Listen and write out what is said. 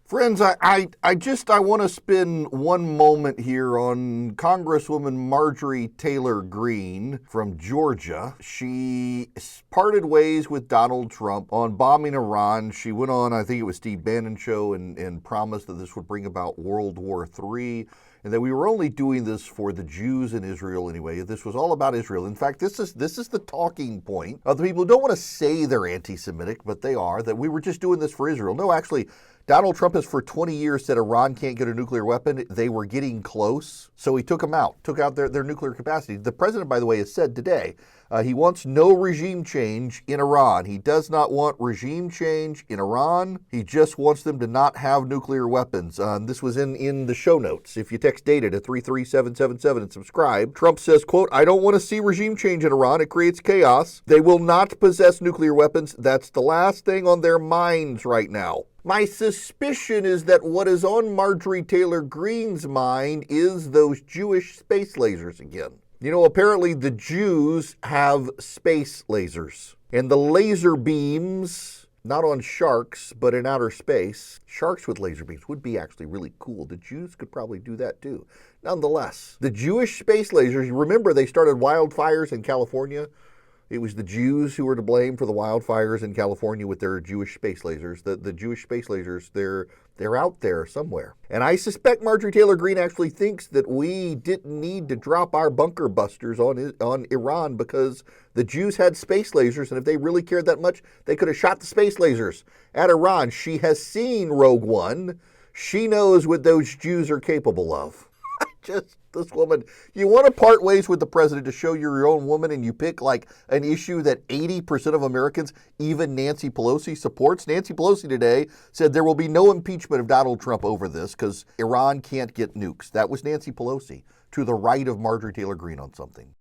Friends, I want to spend one moment here on Congresswoman Marjorie Taylor Greene from Georgia. She parted ways with Donald Trump on bombing Iran. She went on, I think it was Steve Bannon's show, and promised that this would bring about World War III, and that we were only doing this for the Jews in Israel anyway. This was all about Israel. In fact, this is the talking point of the people who don't want to say they're anti-Semitic, but they are, that we were just doing this for Israel. No, actually, Donald Trump has for 20 years said Iran can't get a nuclear weapon. They were getting close, so he took them out, took out their nuclear capacity. The president, by the way, has said today he wants no regime change in Iran. He does not want regime change in Iran. He just wants them to not have nuclear weapons. This was in the show notes. If you text DATA to 33777 and subscribe, Trump says, quote, "I don't want to see regime change in Iran. It creates chaos. They will not possess nuclear weapons. That's the last thing on their minds right now." My suspicion is that what is on Marjorie Taylor Greene's mind is those Jewish space lasers again. You know, apparently the Jews have space lasers, and the laser beams, not on sharks, but in outer space. Sharks with laser beams would be actually really cool. The Jews could probably do that too. Nonetheless, the Jewish space lasers, you remember they started wildfires in California? It was the Jews who were to blame for the wildfires in California with their Jewish space lasers. The Jewish space lasers, they're out there somewhere. And I suspect Marjorie Taylor Greene actually thinks that we didn't need to drop our bunker busters on Iran because the Jews had space lasers, and if they really cared that much, they could have shot the space lasers at Iran. She has seen Rogue One. She knows what those Jews are capable of. Just this woman, you want to part ways with the president to show you're your own woman, and you pick like an issue that 80% of Americans, even Nancy Pelosi, supports. Nancy Pelosi today said there will be no impeachment of Donald Trump over this because Iran can't get nukes. That was Nancy Pelosi, to the right of Marjorie Taylor Greene on something.